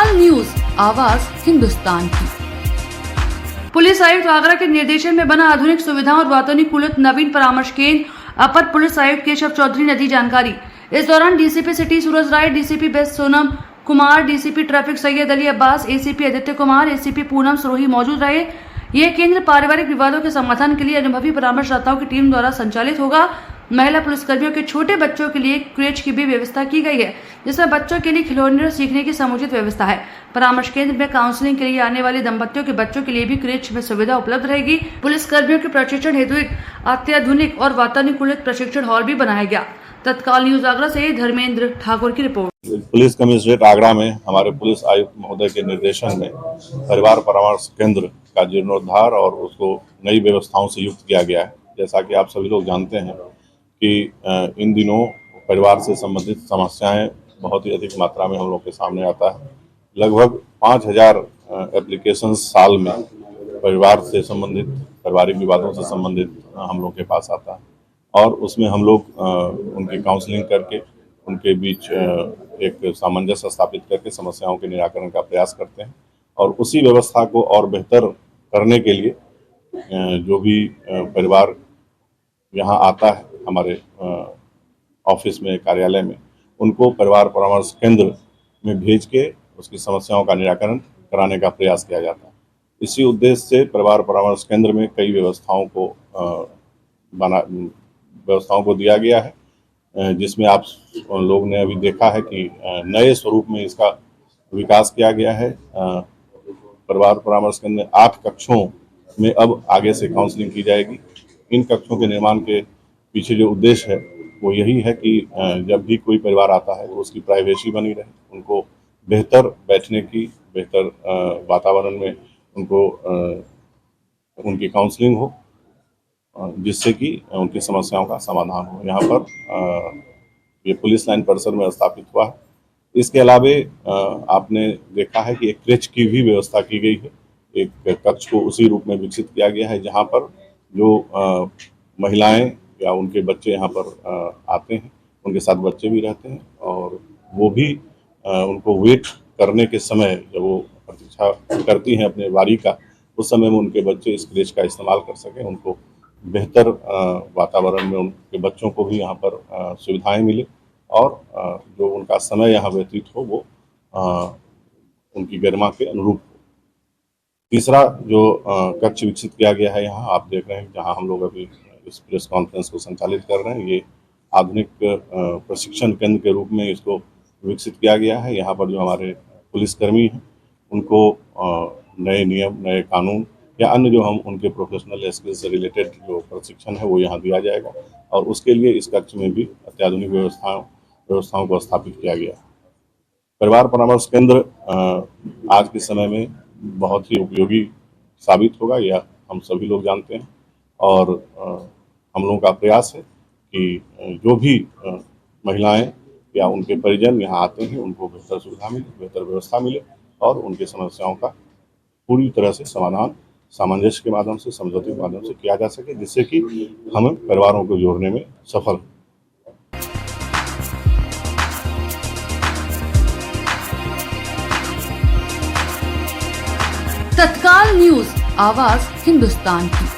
तत्काल न्यूज, आवाज हिंदुस्तान की। पुलिस आयुक्त आगरा के निर्देशन में बना आधुनिक सुविधाओं और वातानुकूलित नवीन परामर्श केंद्र, अपर पुलिस आयुक्त केशव चौधरी ने दी जानकारी। इस दौरान DCP city Suraj Rai, DCP west Sonam Kumar, DCP traffic Syed Ali Abbas, ACP Aditya Kumar, ACP Poonam Sarohi मौजूद रहे। यह केंद्र पारिवारिक विवादों के समाधान के लिए अनुभवी परामर्शदाताओं की टीम द्वारा संचालित होगा। महिला पुलिसकर्मियों के छोटे बच्चों के लिए क्रेच की भी व्यवस्था की गई है, जिसमें बच्चों के लिए खिलौने और सीखने की समुचित व्यवस्था है। परामर्श केंद्र में काउंसलिंग के लिए आने वाले दंपतियों के बच्चों के लिए भी क्रेच में सुविधा उपलब्ध रहेगी। पुलिसकर्मियों के प्रशिक्षण हेतु एक अत्याधुनिक और वातानुकूलित प्रशिक्षण हॉल भी बनाया गया। तत्काल न्यूज आगरा से धर्मेंद्र ठाकुर की रिपोर्ट। पुलिस कमिश्नरेट आगरा में हमारे पुलिस आयुक्त महोदय के निर्देशन में परिवार परामर्श केंद्र का जीर्णोद्धार और उसको नई व्यवस्थाओं से युक्त किया गया है। जैसा कि आप सभी लोग जानते हैं कि इन दिनों परिवार से संबंधित समस्याएं बहुत ही अधिक मात्रा में हम लोग के सामने आता है। लगभग 5000 एप्लीकेशन साल में परिवार से संबंधित, पारिवारिक विवादों से संबंधित हम लोग के पास आता है और उसमें हम लोग उनकी काउंसलिंग करके उनके बीच एक सामंजस्य स्थापित करके समस्याओं के निराकरण का प्रयास करते हैं और उसी व्यवस्था को और बेहतर करने के लिए जो भी परिवार यहाँ आता है हमारे ऑफिस में, कार्यालय में, उनको परिवार परामर्श केंद्र में भेज के उसकी समस्याओं का निराकरण कराने का प्रयास किया जाता है। इसी उद्देश्य से परिवार परामर्श केंद्र में कई व्यवस्थाओं को दिया गया है, जिसमें आप लोग ने अभी देखा है कि नए स्वरूप में इसका विकास किया गया है। परिवार परामर्श केंद्र में 8 कक्षों में अब आगे से काउंसलिंग की जाएगी। इन कक्षों के निर्माण के पीछे जो उद्देश्य है वो यही है कि जब भी कोई परिवार आता है तो उसकी प्राइवेसी बनी रहे, उनको बेहतर बैठने की, बेहतर वातावरण में उनको उनकी काउंसलिंग हो, जिससे कि उनकी समस्याओं का समाधान हो। यहाँ पर ये पुलिस लाइन परिसर में स्थापित हुआ है। इसके अलावे आपने देखा है कि एक क्रेच की भी व्यवस्था की गई है। एक कक्ष को उसी रूप में विकसित किया गया है जहाँ पर जो महिलाएं या उनके बच्चे यहाँ पर आते हैं, उनके साथ बच्चे भी रहते हैं और वो भी उनको वेट करने के समय जब वो प्रतीक्षा करती हैं अपने बारी का, उस समय में उनके बच्चे इस क्रेच का इस्तेमाल कर सकें, उनको बेहतर वातावरण में उनके बच्चों को भी यहाँ पर सुविधाएं मिले और जो उनका समय यहाँ व्यतीत हो वो उनकी गरिमा के अनुरूप हो। तीसरा जो कक्ष विकसित किया गया है यहाँ आप देख रहे हैं, जहाँ हम लोग अभी इस प्रेस कॉन्फ्रेंस को संचालित कर रहे हैं, ये आधुनिक प्रशिक्षण केंद्र के रूप में इसको विकसित किया गया है। यहाँ पर जो हमारे पुलिसकर्मी हैं उनको नए नियम, नए कानून या अन्य जो हम उनके प्रोफेशनल स्किल्स से रिलेटेड जो प्रशिक्षण है वो यहाँ दिया जाएगा और उसके लिए इस कक्ष में भी अत्याधुनिक व्यवस्थाओं को स्थापित किया गया। परिवार परामर्श केंद्र आज के समय में बहुत ही उपयोगी साबित होगा, यह हम सभी लोग जानते हैं और हम लोगों का प्रयास है कि जो भी महिलाएं या उनके परिजन यहाँ आते हैं उनको बेहतर सुविधा मिले, बेहतर व्यवस्था मिले और उनकी समस्याओं का पूरी तरह से समाधान सामंजस्य के माध्यम से, समझौते के माध्यम से किया जा सके, जिससे कि हम परिवारों को जोड़ने में सफल हों। तत्काल न्यूज, आवाज हिंदुस्तान की।